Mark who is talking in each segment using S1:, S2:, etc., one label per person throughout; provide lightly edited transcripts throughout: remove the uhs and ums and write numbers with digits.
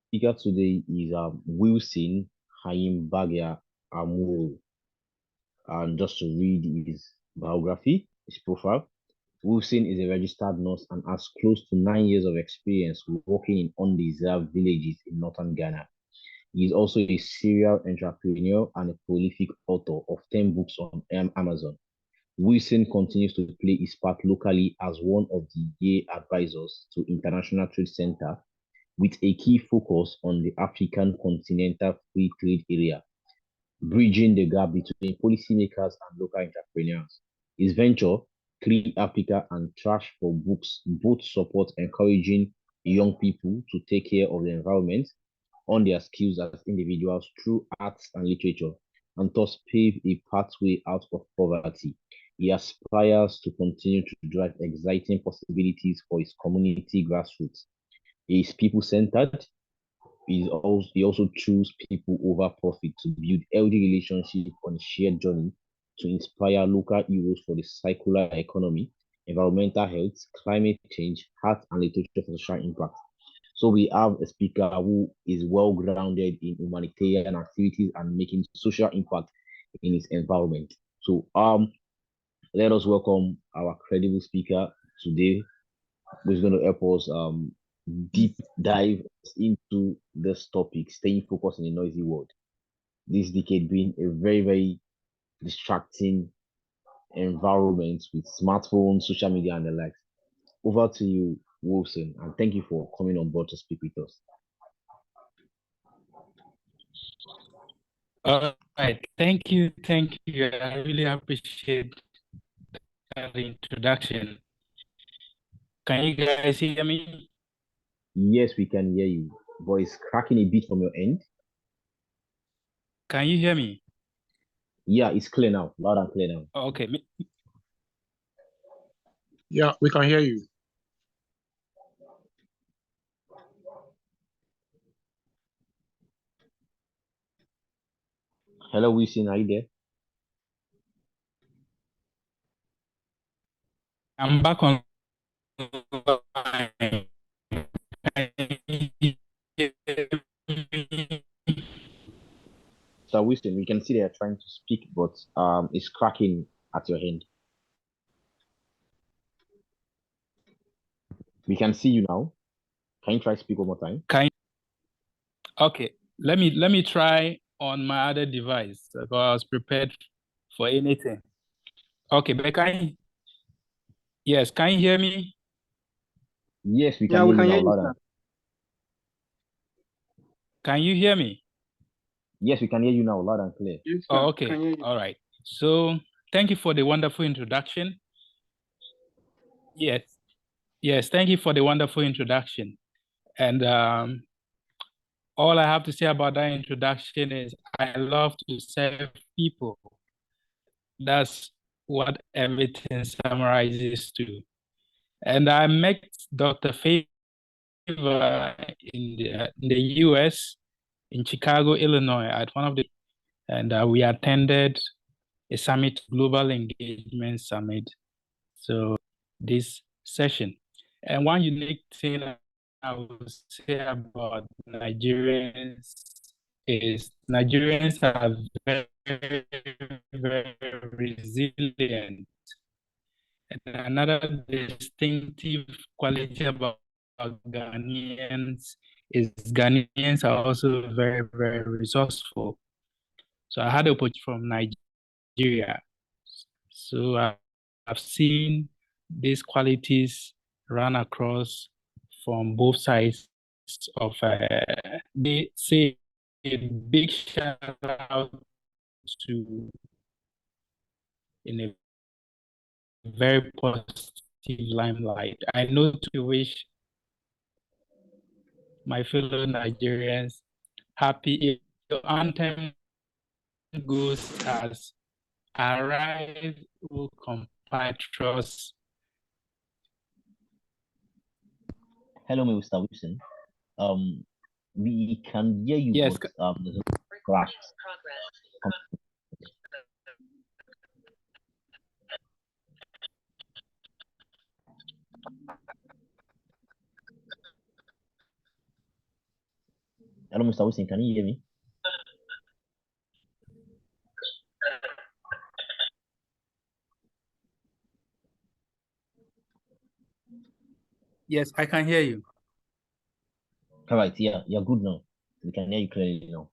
S1: Speaker today is Wilson Ayinbangya Amooro. And just to read his biography, his profile, Wilson is a registered nurse and has close to 9 years of experience working in undeserved villages in northern Ghana. He is also a serial entrepreneur and a prolific author of 10 books on Amazon. Wilson continues to play his part locally as one of the year advisors to International Trade Center with a key focus on the African continental free trade area, bridging the gap between policymakers and local entrepreneurs. His venture, Clean Africa and Trash for Books, both support encouraging young people to take care of the environment on their skills as individuals through arts and literature, and thus pave a pathway out of poverty. He aspires to continue to drive exciting possibilities for his community grassroots. He is people-centered. He also chooses people over profit to build healthy relationships on a shared journey to inspire local heroes for the circular economy, environmental health, climate change, art and literature for social impact. So we have a speaker who is well grounded in humanitarian activities and making social impact in his environment. So let us welcome our credible speaker today, who's going to help us deep dive into this topic, staying focused in a noisy world. This decade being a very, very distracting environment with smartphones, social media, and the likes. Over to you, Wilson, and thank you for coming on board to speak with us.
S2: All right, thank you. I really appreciate that introduction. Can you guys hear me?
S1: Yes, we can hear you. Voice cracking a bit from your end.
S2: Can you hear me?
S1: Yeah, it's clear now, loud and clear now.
S2: Okay.
S3: Yeah, we can hear you.
S1: Hello, Wilson, are you there?
S2: I'm back on.
S1: So, Wilson, we can see they are trying to speak, but it's cracking at your end. We can see you now. Can you try to speak one more time?
S2: Okay, let me try on my other device because I was prepared for anything. Okay, but yes, can you hear me?
S1: Yes, we can hear you now, loud and.
S2: Can you hear me?
S1: Yes, we can hear you now, loud and clear.
S3: Yes,
S2: Oh, okay, all right. So thank you for the wonderful introduction. Yes, thank you for the wonderful introduction. And all I have to say about that introduction is I love to serve people. That's what everything summarizes to. And I met Dr. Favor in the US, in Chicago, Illinois, at one of the, and we attended a summit, Global Engagement Summit. So this session. And one unique thing I would say about Nigerians is Nigerians are very, very resilient. And another distinctive quality about Ghanaians is Ghanaians are also very, very resourceful. So I had the opportunity from Nigeria. So I've seen these qualities run across from both sides of they say a big shout out to in a very positive limelight. I know to wish my fellow Nigerians happy if your anthem goes as arise, O compatriots.
S1: Hello, Mr. Wilson. We can hear you,
S2: Yes.
S1: but there's a crash. Hello, Mr. Wilson, can you hear me?
S2: Yes, I can hear you.
S1: All right, yeah, you're good now. We can hear you clearly now.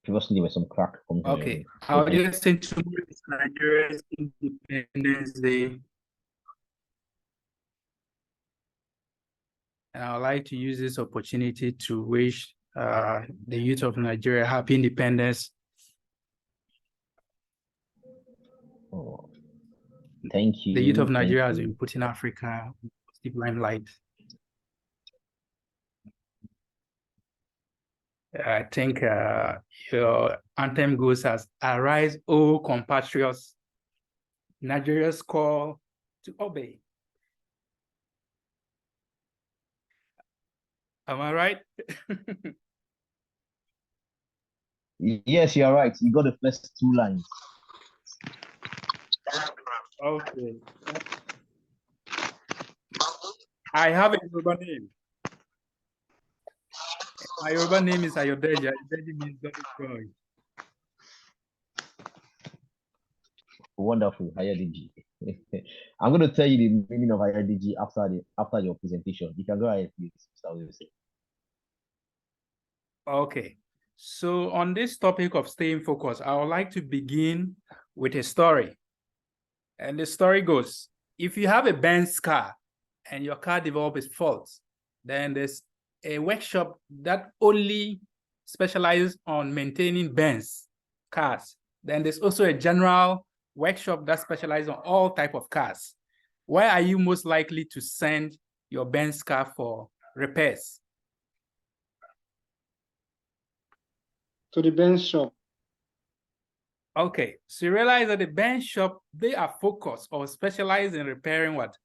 S1: Previously, there was some crack coming from your
S2: Okay,
S1: end. So
S2: I'll
S1: thank
S2: just say tomorrow is Nigeria's Independence Day. And I would like to use this opportunity to wish the youth of Nigeria happy independence.
S1: Oh, thank
S2: The youth
S1: you.
S2: of Nigeria has
S1: You.
S2: been put in Africa positive limelight. I think your anthem goes as "Arise, O compatriots, Nigeria's call to obey." Am I right?
S1: Yes, you're right. You got the first two lines.
S2: Okay. I have a Yoruba name. My Yoruba name is Ayodeji. Ayodeji means God is joy.
S1: Wonderful, Hayadiji. I'm going to tell you the meaning of Hayadiji after your presentation. You can go ahead, please, Mr. Wilson.
S2: Okay. So on this topic of staying focused, I would like to begin with a story. And the story goes, if you have a Benz car and your car develops faults, then there's a workshop that only specializes on maintaining Benz cars. Then there's also a general workshop that specializes on all type of cars. Where are you most likely to send your Benz car for repairs?
S3: To the Benz shop.
S2: Okay, so you realize that the Benz shop, they are focused or specialized in repairing what?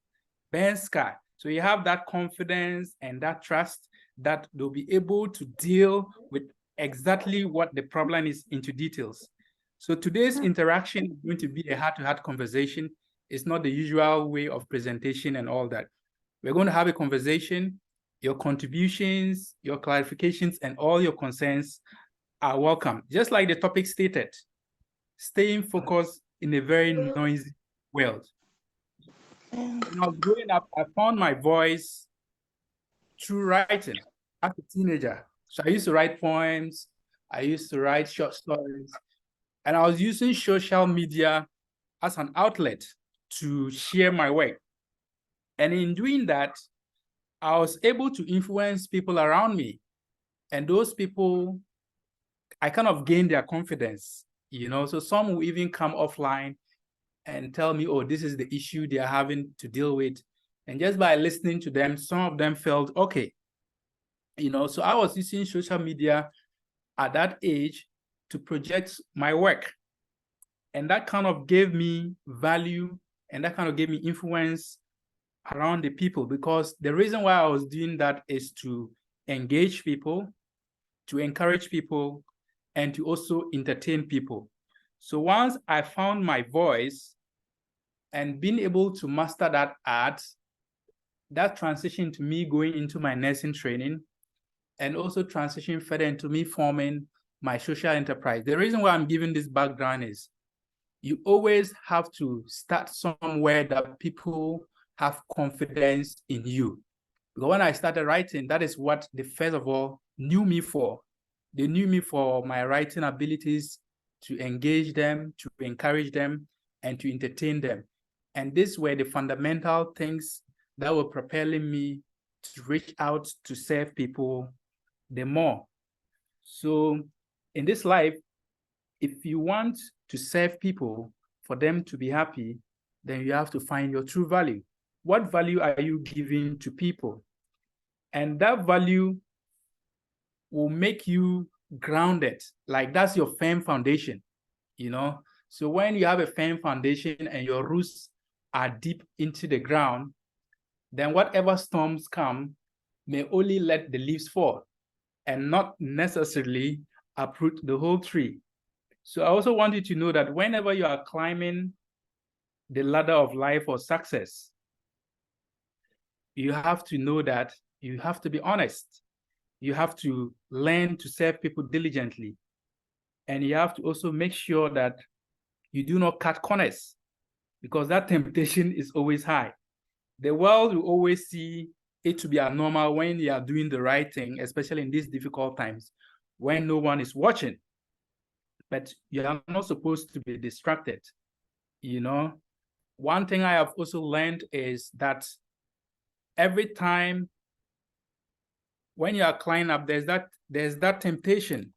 S2: Benz car. So you have that confidence and that trust that they'll be able to deal with exactly what the problem is into details. So today's interaction is going to be a heart-to-heart conversation. It's not the usual way of presentation and all that. We're going to have a conversation. Your contributions, your clarifications, and all your concerns are welcome. Just like the topic stated, staying focused in a very noisy world. When I was growing up, I found my voice through writing as a teenager. So I used to write poems, I used to write short stories, and I was using social media as an outlet to share my work. And in doing that, I was able to influence people around me. And those people, I kind of gained their confidence, you know. So some will even come offline and tell me, oh, this is the issue they are having to deal with. And just by listening to them, some of them felt, okay, you know, so I was using social media at that age to project my work. And that kind of gave me value and that kind of gave me influence around the people, because the reason why I was doing that is to engage people, to encourage people, and to also entertain people. So once I found my voice and being able to master that art, that transitioned to me going into my nursing training and also transition further into me forming my social enterprise. The reason why I'm giving this background is you always have to start somewhere that people have confidence in you. Because when I started writing, that is what they first of all knew me for. They knew me for my writing abilities, to engage them, to encourage them, and to entertain them. And these were the fundamental things that were propelling me to reach out to serve people the more. So in this life, if you want to serve people for them to be happy, then you have to find your true value. What value are you giving to people? And that value will make you grounded. Like that's your firm foundation, you know? So when you have a firm foundation and your roots are deep into the ground, then whatever storms come may only let the leaves fall and not necessarily uproot the whole tree. So I also want you to know that whenever you are climbing the ladder of life or success, you have to know that you have to be honest. you have to learn to serve people diligently. And you have to also make sure that you do not cut corners, because that temptation is always high. The world will always see it to be abnormal when you are doing the right thing, especially in these difficult times when no one is watching. But you are not supposed to be distracted. You know, one thing I have also learned is that every time when you are climbing up, there's that temptation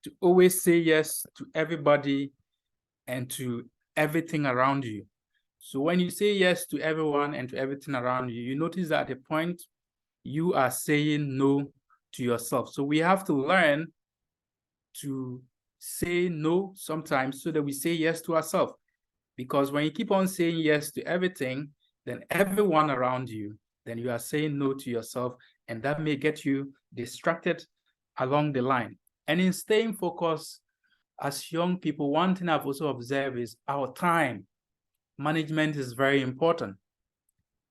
S2: to always say yes to everybody and to everything around you. So when you say yes to everyone and to everything around you, you notice that at a point you are saying no to yourself. So we have to learn to say no sometimes so that we say yes to ourselves. Because when you keep on saying yes to everything, then everyone around you, then you are saying no to yourself, and that may get you distracted along the line. And in staying focused, as young people, one thing I've also observed is our time management is very important.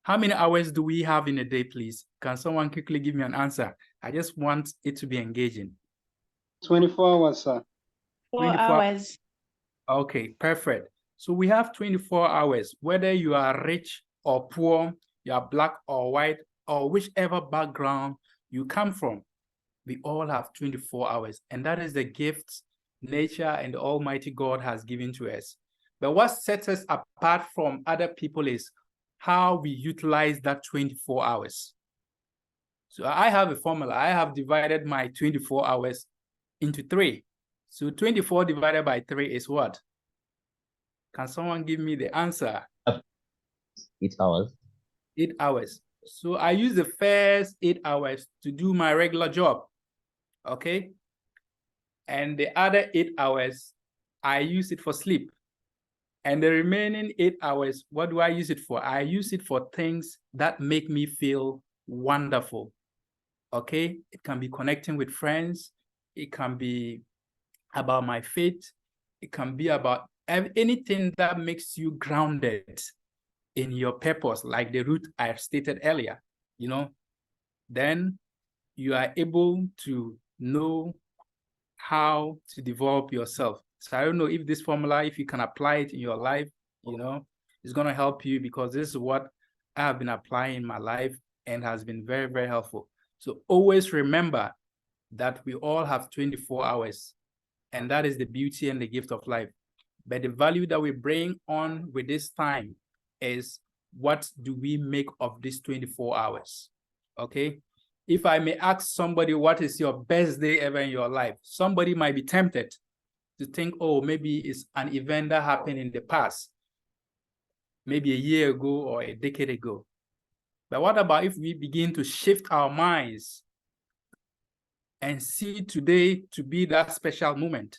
S2: How many hours do we have in a day, please? Can someone quickly give me an answer? I just want it to be engaging.
S3: 24 hours, sir.
S4: 4 hours.
S2: Okay, perfect. So we have 24 hours, whether you are rich or poor, you are black or white, or whichever background you come from. We all have 24 hours, and that is the gift nature and the Almighty God has given to us. But what sets us apart from other people is how we utilize that 24 hours. So I have a formula. I have divided my 24 hours into 3. So 24 divided by 3 is what? Can someone give me the answer?
S1: 8 hours.
S2: 8 hours. So I use the first 8 hours to do my regular job. Okay? And the other 8 hours, I use it for sleep. And the remaining 8 hours, what do I use it for? I use it for things that make me feel wonderful. Okay? It can be connecting with friends. It can be about my faith. It can be about anything that makes you grounded in your purpose, like the route I stated earlier, you know. Then you are able to know how to develop yourself. So I don't know if this formula, if you can apply it in your life, you know, it's going to help you, because this is what I have been applying in my life and has been very, very helpful. So always remember that we all have 24 hours, and that is the beauty and the gift of life. But the value that we bring on with this time is, what do we make of these 24 hours? Okay? If I may ask somebody, what is your best day ever in your life? Somebody might be tempted to think, oh, maybe it's an event that happened in the past, maybe a year ago or a decade ago. But what about if we begin to shift our minds and see today to be that special moment,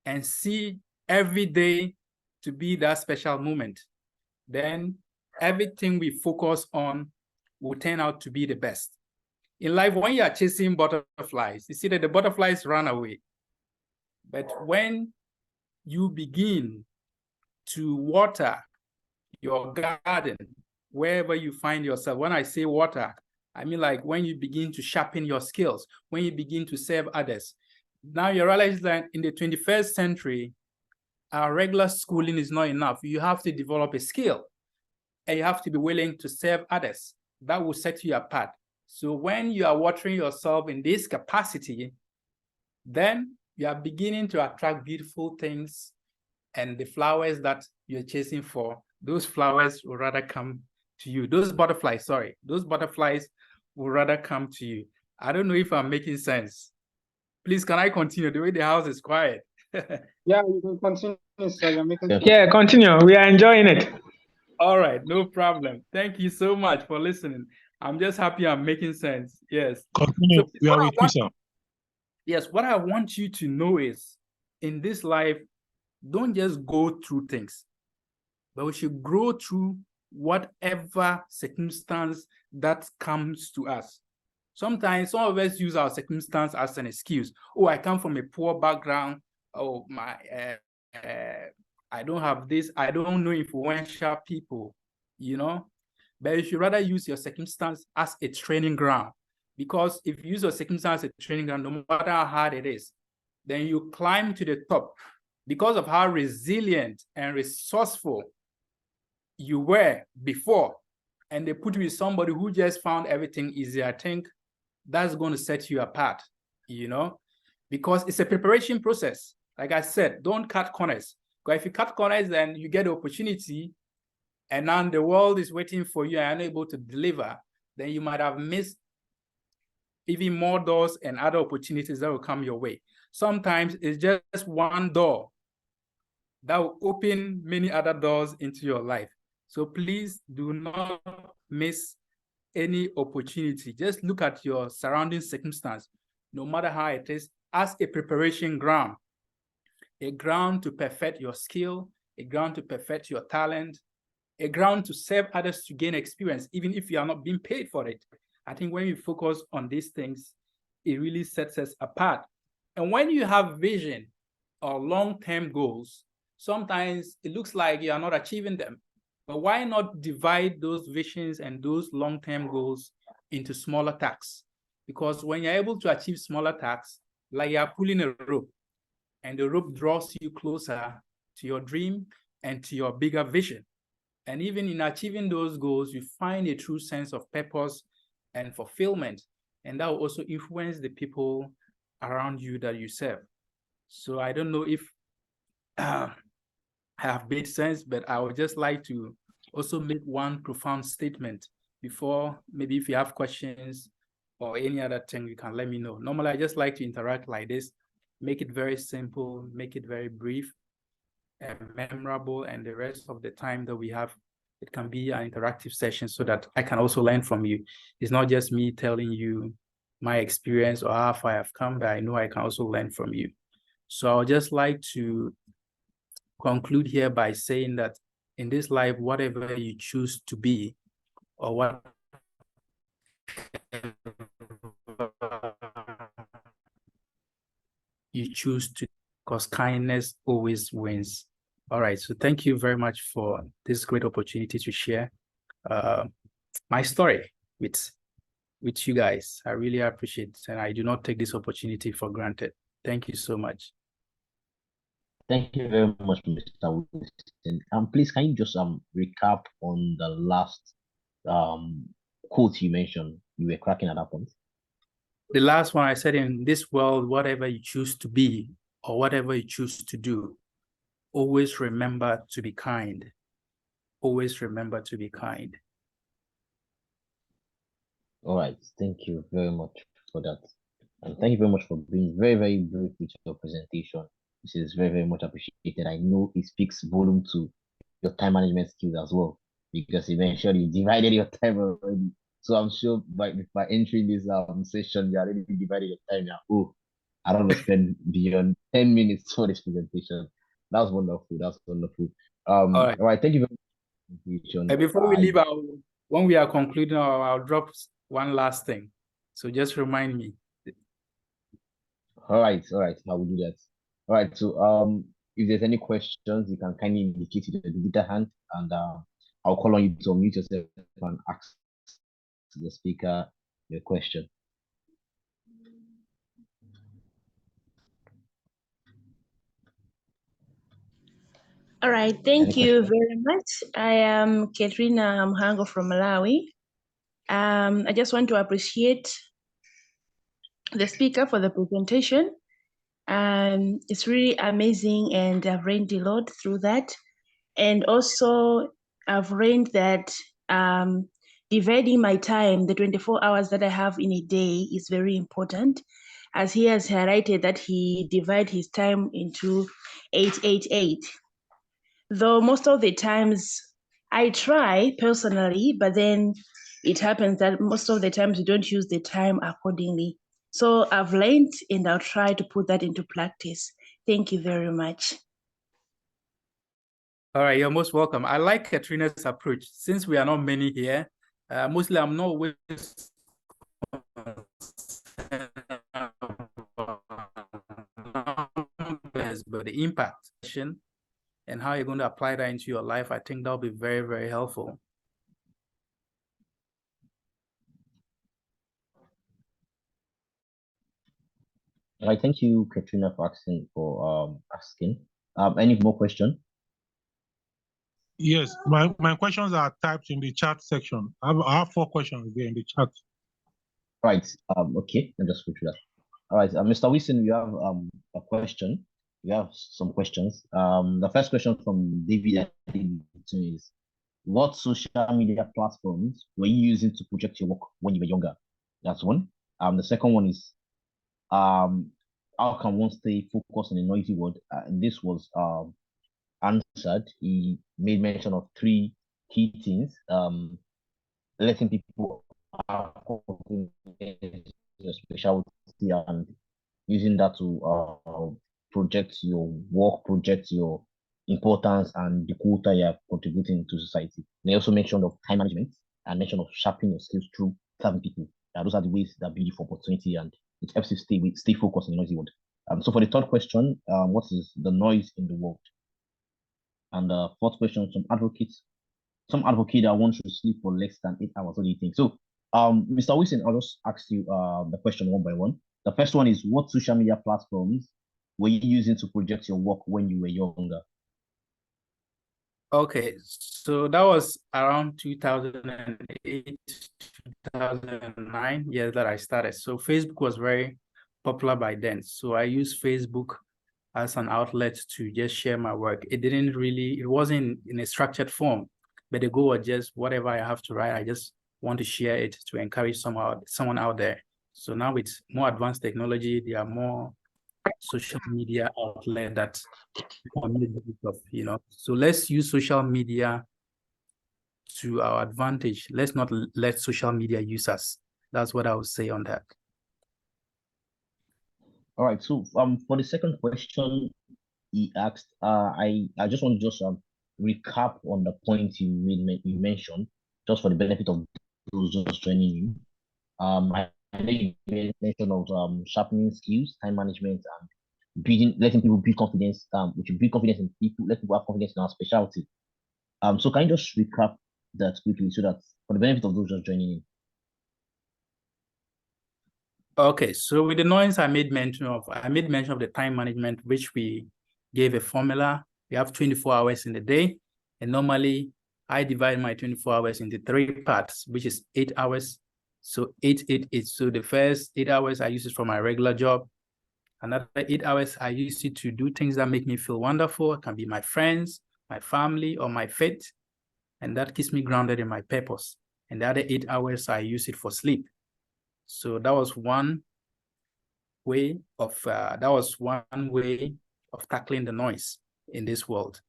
S2: and see every day to be that special moment? Then everything we focus on will turn out to be the best. In life, when you are chasing butterflies, you see that the butterflies run away. But when you begin to water your garden, wherever you find yourself, when I say water, I mean like when you begin to sharpen your skills, when you begin to serve others. Now you realize that in the 21st century, our regular schooling is not enough. You have to develop a skill, and you have to be willing to serve others. That will set you apart. So when you are watering yourself in this capacity, then you are beginning to attract beautiful things, and the flowers that you're chasing for, those flowers will rather come to you. Those butterflies will rather come to you. I don't know if I'm making sense. Please, can I continue? The way the house is quiet.
S3: Yeah, you can continue, sir. You're making
S4: Yeah, continue. We are enjoying it.
S2: All right, no problem. Thank you so much for listening. I'm just happy I'm making sense. Yes.
S5: Continue.
S2: So
S5: We are with you, sir.
S2: Yes, what I want you to know is, in this life, don't just go through things, but we should grow through whatever circumstance that comes to us. Sometimes some of us use our circumstance as an excuse. Oh, I come from a poor background. Oh, I don't have this. I don't know influential people, you know. But you should rather use your circumstance as a training ground. Because if you use your circumstance as a training ground, no matter how hard it is, then you climb to the top because of how resilient and resourceful you were before. And they put you with somebody who just found everything easy. I think that's going to set you apart, you know, because it's a preparation process. Like I said, don't cut corners. Because if you cut corners, then you get the opportunity and now the world is waiting for you and unable to deliver, then you might have missed even more doors and other opportunities that will come your way. Sometimes it's just one door that will open many other doors into your life. So please do not miss any opportunity. Just look at your surrounding circumstance, no matter how it is, as a preparation ground, a ground to perfect your skill, a ground to perfect your talent, a ground to serve others to gain experience, even if you are not being paid for it. I think when you focus on these things, it really sets us apart. And when you have vision or long-term goals, sometimes it looks like you are not achieving them. But why not divide those visions and those long-term goals into smaller tasks? Because when you're able to achieve smaller tasks, like you're pulling a rope, and the rope draws you closer to your dream and to your bigger vision. And even in achieving those goals, you find a true sense of purpose and fulfillment. And that will also influence the people around you that you serve. So I don't know if I have made sense, but I would just like to also make one profound statement before, maybe if you have questions or any other thing, you can let me know. Normally, I just like to interact like this, make it very simple, make it very brief and memorable, and the rest of the time that we have, it can be an interactive session so that I can also learn from you. It's not just me telling you my experience or how far I've come, but I know I can also learn from you. So I would just like to conclude here by saying that in this life, whatever you choose to be or what you choose to, because kindness always wins. All right, so thank you very much for this great opportunity to share my story with you guys. I really appreciate it, and I do not take this opportunity for granted. Thank you so much.
S1: Thank you very much, Mr. Wilson. Please, can you just recap on the last quote you mentioned? You were cracking at that point.
S2: The last one I said, in this world, whatever you choose to be or whatever you choose to do, always remember to be kind. Always remember to be kind.
S1: All right. Thank you very much for that. And thank you very much for being very, very brief with your presentation. This is very, very much appreciated. I know it speaks volume to your time management skills as well, because eventually you divided your time already. So I'm sure by entering this session, you already divided your time. Now, oh, I don't want to spend beyond 10 minutes for this presentation. That was wonderful. That's wonderful.
S2: All right.
S1: All right. Thank you very much.
S2: And before we leave, when we are concluding, I'll drop one last thing. So just remind me.
S1: All right. I will do that. All right. So if there's any questions, you can kindly indicate with the digital hand, and I'll call on you to unmute yourself and ask the speaker your question.
S4: All right, thank you very much. I am Katrina Mhango from Malawi. I just want to appreciate the speaker for the presentation. It's really amazing, and I've learned a lot through that. And also, I've learned that dividing my time, the 24 hours that I have in a day, is very important. As he has highlighted that he divides his time into 888. Though most of the times I try personally, but then it happens that most of the times you don't use the time accordingly. So I've learned, and I'll try to put that into practice. Thank you very much.
S2: All right, you're most welcome. I like Katrina's approach. Since we are not many here, mostly I'm not always but the impact and how you're going to apply that into your life, I think that'll be very, very helpful.
S1: All right, thank you, Katrina, for asking. Any more question?
S5: Yes, my questions are typed in the chat section. I have 4 questions there in the chat.
S1: Right. Okay, let me just go through that. All right, Mr. Wilson, you have a question. You have some questions. The first question from David is, what social media platforms were you using to project your work when you were younger? That's one. The second one is, how can one stay focused in a noisy world? And this was answered. He made mention of 3 key things. Letting people have confidence in your specialty and using that to project your work, project your importance and the quota you're contributing to society. They also mentioned of time management and mention of sharpening your skills through serving people. Those are the ways that build you for opportunity and it helps you stay focused in the noisy world. So for the third question, what is the noise in the world? And the fourth question, some advocates that want to sleep for less than 8 hours. What do you think? So, Mr. Wilson, I'll just ask you the question one by one. The first one is, what social media platforms were you using to project your work when you were younger?
S2: Okay, so that was around 2008, 2009, years that I started. So Facebook was very popular by then. So I used Facebook as an outlet to just share my work. It wasn't in a structured form, but the goal was just whatever I have to write, I just want to share it to encourage someone out there. So now with more advanced technology, there are more social media outlets that so let's use social media to our advantage. Let's not let social media use us. That's what I would say on that.
S1: All right. So for the second question, he asked, I just want to just recap on the point you mentioned, just for the benefit of those just joining you. I know you made mention of sharpening skills, time management, and letting people build confidence. We should build confidence in people, let people have confidence in our specialty. So can you just recap that quickly so that for the benefit of those just joining in?
S2: Okay, so with the noise I made mention of the time management, which we gave a formula. We have 24 hours in the day, and normally I divide my 24 hours into 3 parts, which is 8 hours. So 8, 8, 8. So the first 8 hours I use it for my regular job. Another 8 hours I use it to do things that make me feel wonderful. It can be my friends, my family, or my faith. And that keeps me grounded in my purpose. And the other 8 hours I use it for sleep. So that was one way of tackling the noise in this world.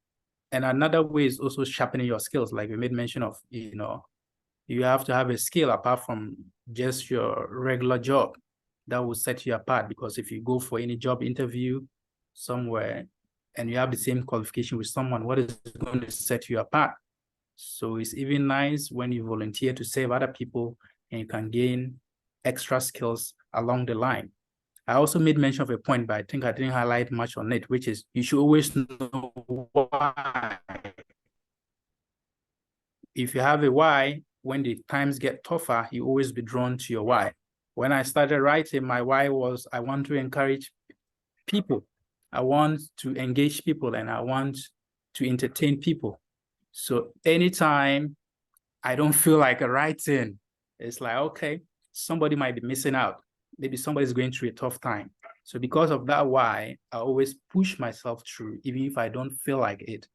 S2: And another way is also sharpening your skills. Like we made mention of, you have to have a skill apart from just your regular job that will set you apart. Because if you go for any job interview somewhere and you have the same qualification with someone, what is going to set you apart? So it's even nice when you volunteer to serve other people and you can gain extra skills along the line. I also made mention of a point, but I think I didn't highlight much on it, which is you should always know why. If you have a why, when the times get tougher, you always be drawn to your why. When I started writing, my why was I want to encourage people. I want to engage people and I want to entertain people. So anytime I don't feel like writing, it's like, okay, somebody might be missing out. Maybe somebody's going through a tough time. So because of that why, I always push myself through. Even if I don't feel like it,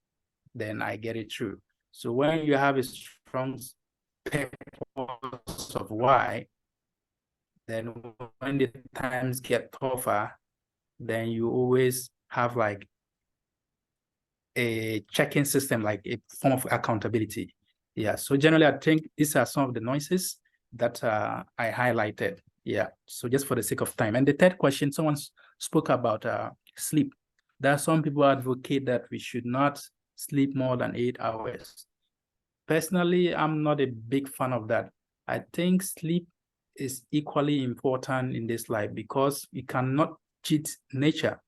S2: then I get it through. So when you have a strong purpose of why, then when the times get tougher, then you always have like a checking system, like a form of accountability. Yeah, so generally I think these are some of the noises that I highlighted. Yeah, so just for the sake of time. And the third question, someone spoke about sleep. There are some people advocate that we should not sleep more than 8 hours. Personally, I'm not a big fan of that. I think sleep is equally important in this life because you cannot cheat nature.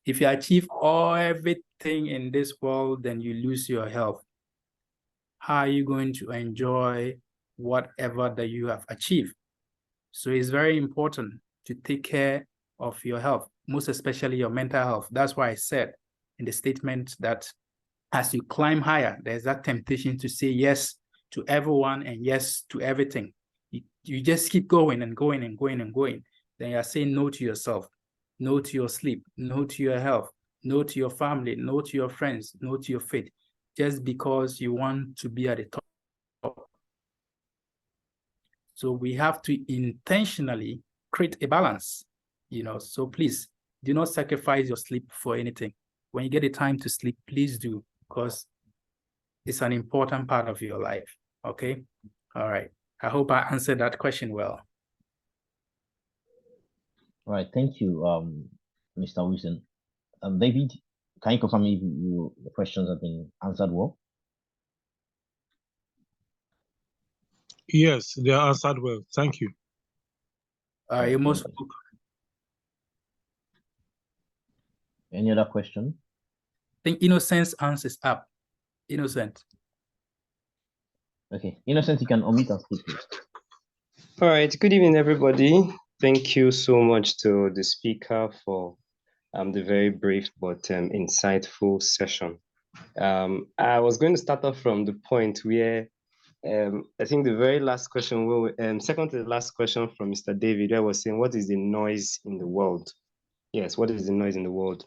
S2: If you achieve everything in this world, then you lose your health. How are you going to enjoy whatever that you have achieved? So it's very important to take care of your health, most especially your mental health. That's why I said in the statement that as you climb higher, there's that temptation to say yes to everyone and yes to everything. You just keep going and going and going and going. Then you're saying no to yourself, no to your sleep, no to your health, no to your family, no to your friends, no to your faith, just because you want to be at the top. So we have to intentionally create a balance, so please do not sacrifice your sleep for anything. When you get the time to sleep, please do, because it's an important part of your life. Okay. All right. I hope I answered that question well.
S1: All right, thank you, Mr. Wilson. David, can you confirm if the questions have been answered well?
S5: Yes, they are answered well. Thank you.
S2: You're most
S1: Thank you.
S2: welcome.
S1: Any other question?
S2: I think Innocence answers up. Innocent.
S1: Okay, Innocent, you can unmute and speak, please.
S6: All right. Good evening, everybody. Thank you so much to the speaker for the very brief but insightful session. I was going to start off from the point where I think the very last question, second to the last question from Mr. David, I was saying, what is the noise in the world? Yes, what is the noise in the world?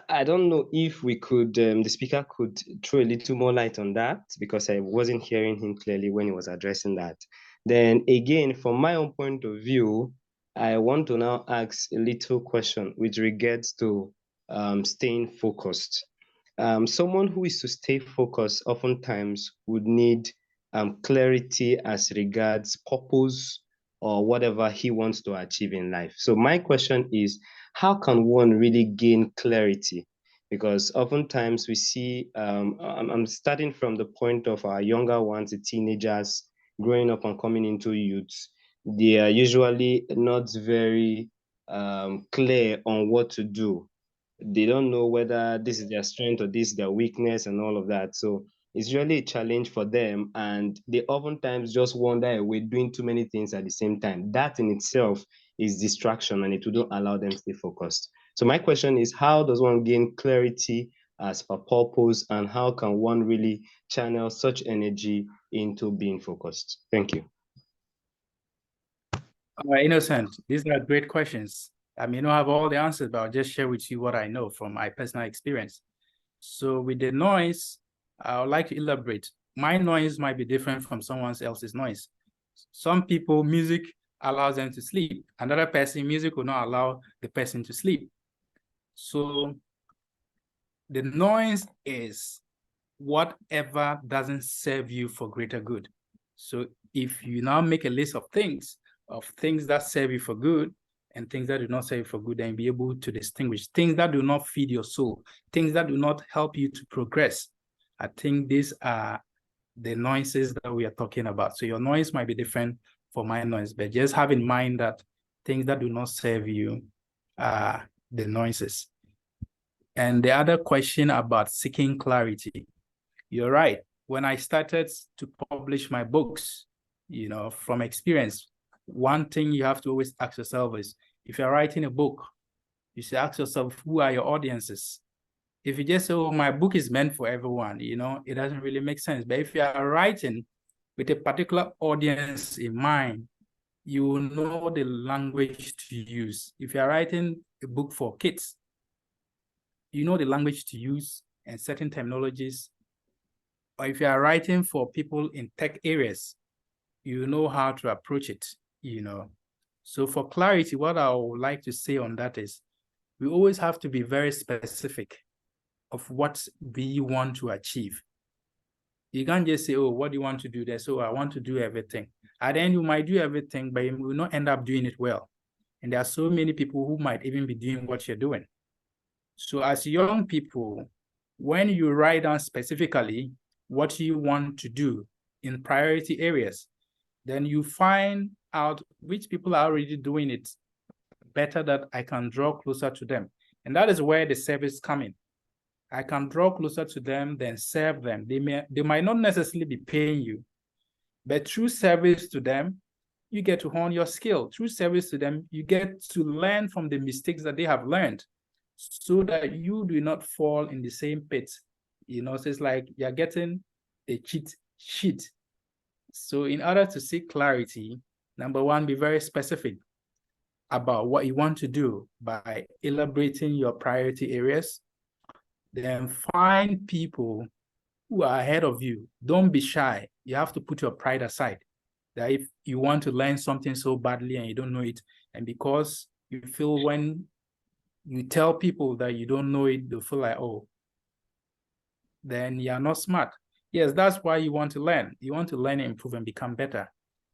S6: I don't know if we could, the speaker could throw a little more light on that, because I wasn't hearing him clearly when he was addressing that. Then again, from my own point of view, I want to now ask a little question with regards to staying focused. Someone who is to stay focused oftentimes would need clarity as regards purpose or whatever he wants to achieve in life. So my question is, how can one really gain clarity? Because oftentimes we see, I'm starting from the point of our younger ones, the teenagers growing up and coming into youth. They are usually not very clear on what to do. They don't know whether this is their strength or this is their weakness and all of that. So it's really a challenge for them, and they oftentimes just wander away doing too many things at the same time. That in itself is distraction, and it wouldn't allow them to stay focused. So my question is, how does one gain clarity as per purpose, and how can one really channel such energy into being focused? Thank you.
S2: Innocent, these are great questions. I may not have all the answers, but I'll just share with you what I know from my personal experience. So with the noise, I would like to elaborate. My noise might be different from someone else's noise. Some people, music allows them to sleep. Another person, music will not allow the person to sleep. So the noise is whatever doesn't serve you for greater good. So if you now make a list of things that serve you for good and things that do not serve you for good, then you'll be able to distinguish things that do not feed your soul, things that do not help you to progress. I think these are the noises that we are talking about. So your noise might be different from my noise, but just have in mind that things that do not serve you are the noises. And the other question about seeking clarity, you're right. When I started to publish my books, from experience, one thing you have to always ask yourself is, if you're writing a book, you should ask yourself, who are your audiences? If you just say, oh, my book is meant for everyone, it doesn't really make sense. But if you are writing with a particular audience in mind, you will know the language to use. If you're writing a book for kids, you know the language to use and certain terminologies. Or if you are writing for people in tech areas, you know how to approach it, So for clarity, what I would like to say on that is, we always have to be very specific of what we want to achieve. You can't just say, oh, what do you want to do there? So I want to do everything. At the end, you might do everything, but you will not end up doing it well. And there are so many people who might even be doing what you're doing. So as young people, when you write down specifically what you want to do in priority areas, then you find out which people are already doing it better, that I can draw closer to them. And that is where the service comes in. I can draw closer to them, then serve them. They might not necessarily be paying you, but through service to them, you get to hone your skill. Through service to them, you get to learn from the mistakes that they have learned so that you do not fall in the same pit. You know, so it's like you're getting a cheat sheet. So in order to seek clarity, number one, be very specific about what you want to do by elaborating your priority areas. Then find people who are ahead of you. Don't be shy. You have to put your pride aside. That if you want to learn something so badly and you don't know it, and because you feel when you tell people that you don't know it, they feel like, oh, then you're not smart. Yes, that's why you want to learn. You want to learn, improve, and become better.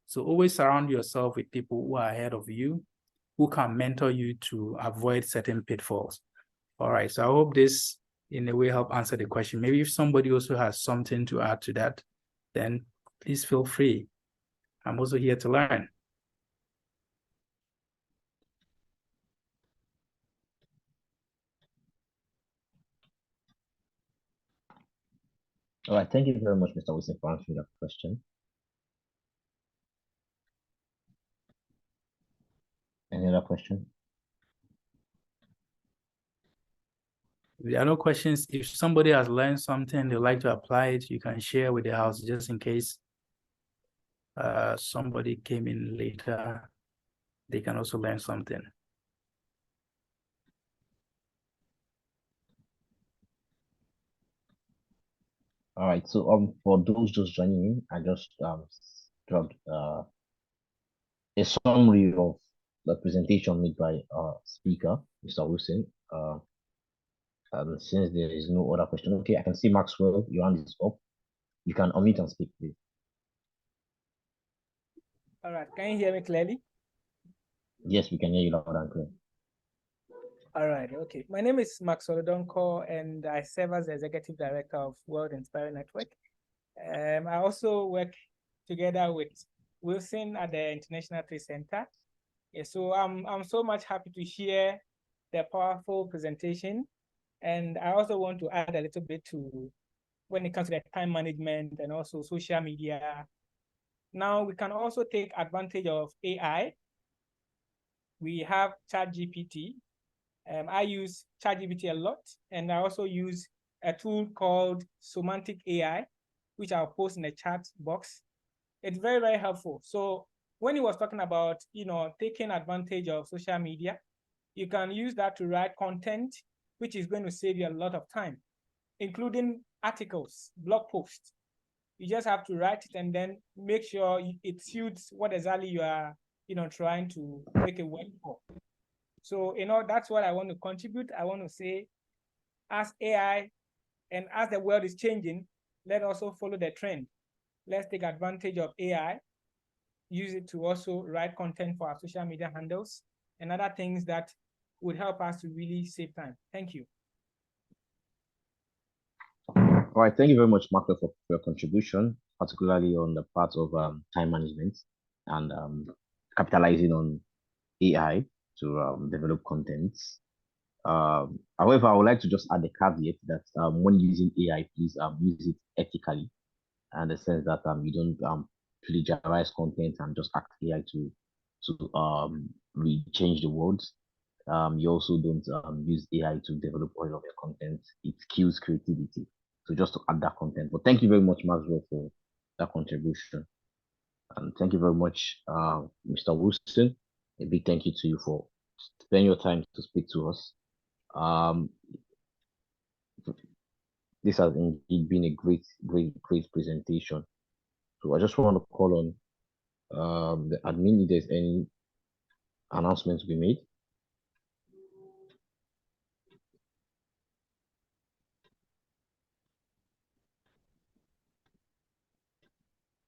S2: So always surround yourself with people who are ahead of you, who can mentor you to avoid certain pitfalls. All right, so I hope this in a way help answer the question. Maybe if somebody also has something to add to that, then please feel free. I'm also here to learn.
S1: All right, thank you very much, Mr. Wilson, for answering that question. Any other question?
S2: If there are no questions, if somebody has learned something, they'd like to apply it, you can share with the house just in case somebody came in later, they can also learn something.
S1: All right, so for those just joining in, I just dropped a summary of the presentation made by our speaker, Mr. Wilson. Since there is no other question, okay, I can see Maxwell, your hand is up. You can unmute and speak, please.
S7: All right, can you hear me clearly?
S1: Yes, we can hear you loud and clear.
S7: All right, okay. My name is Maxwell Donko, and I serve as the Executive Director of World Inspiring Network. I also work together with Wilson at the International Trade Center. Yeah, so I'm so much happy to share the powerful presentation. And I also want to add a little bit to when it comes to the time management and also social media. Now we can also take advantage of AI. We have ChatGPT. I use ChatGPT a lot, and I also use a tool called Semantic AI, which I'll post in the chat box. It's very, very helpful. So when he was talking about, taking advantage of social media, you can use that to write content, which is going to save you a lot of time, including articles, blog posts. You just have to write it and then make sure it suits what exactly you are, trying to make it work for. So, that's what I want to contribute. I want to say, as AI and as the world is changing, let's also follow the trend. Let's take advantage of AI, use it to also write content for our social media handles and other things that would help us to really save time. Thank you.
S1: All right, thank you very much, Marco, for your contribution, particularly on the part of time management and capitalizing on AI to develop content. However, I would like to just add a caveat that when using AI, please use it ethically, and the sense that you don't plagiarize content and just ask AI to change the words. You also don't use AI to develop all of your content. It kills creativity. So just to add that content. But thank you very much, Maxwell, for that contribution. And thank you very much, Mr. Wilson. A big thank you to you for spending your time to speak to us. This has indeed been a great presentation. So I just want to call on the admin if there's any announcements to be made.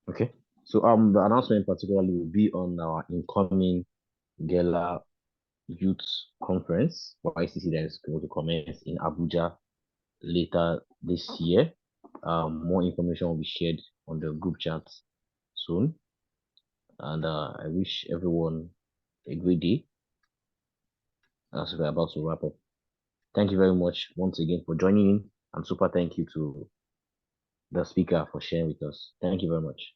S1: Okay. So the announcement particularly will be on our incoming GELA Youth Conference for ICC that is going to commence in Abuja later this year. More information will be shared on the group chat soon. And I wish everyone a great day as we're about to wrap up. Thank you very much once again for joining in, and super thank you to the speaker for sharing with us. Thank you very much.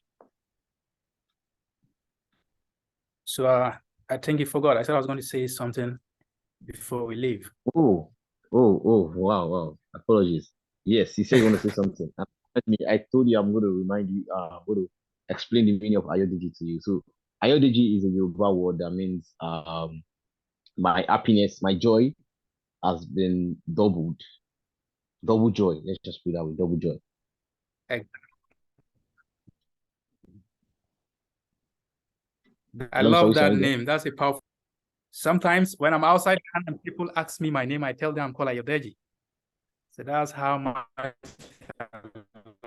S2: So I think you forgot. I said I was going to say something before we leave.
S1: Oh, wow. Apologies. Yes, you said you want to say something. I told you I'm going to remind you, I'm going to explain the meaning of Ayodeji to you. So Ayodeji is a Yoruba word that means my happiness, my joy has been doubled. Double joy. Let's just put that with double joy.
S2: I love that name. That's a powerful. Sometimes when I'm outside and people ask me my name, I tell them I'm called Ayodeji. So that's how much I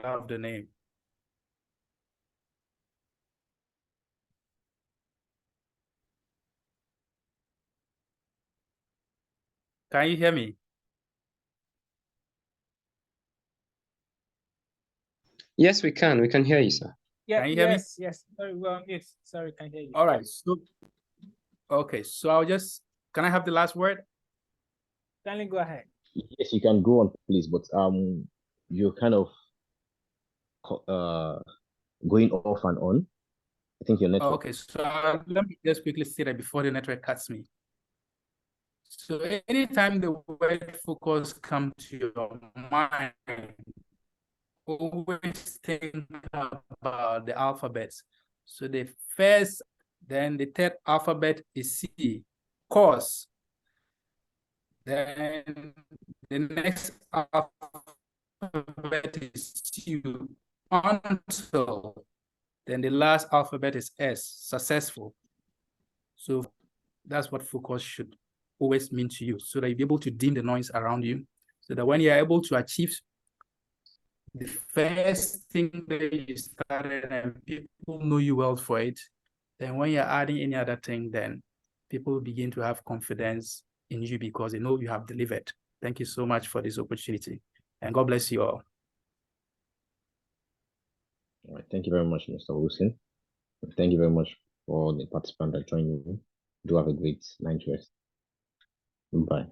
S2: love the name. Can you hear me?
S6: Yes, we can. We can hear you, sir.
S7: Yeah,
S2: Can you hear me?
S7: Yes. Sorry, well, yes. Sorry, can hear you.
S2: All right. So, okay. So can I have the last word?
S7: Kindly go ahead.
S1: Yes, you can go on, please. But you're kind of going off and on. I think your network.
S2: Okay, so let me just quickly say that before the network cuts me. So anytime the word focus comes to your mind, always think about the alphabets. So the first, then the third alphabet is C, cause. Then the next alphabet is U, until. Then the last alphabet is S, successful. So that's what focus should always mean to you, so that you'll be able to dim the noise around you, so that when you're able to achieve the first thing that you started and people know you well for it, then when you're adding any other thing, then people begin to have confidence in you because they know you have delivered. Thank you so much for this opportunity, and God bless you all.
S1: All right. Thank you very much, Mr. Wilson. Thank you very much for the participant that joined you. Do have a great night rest. Goodbye.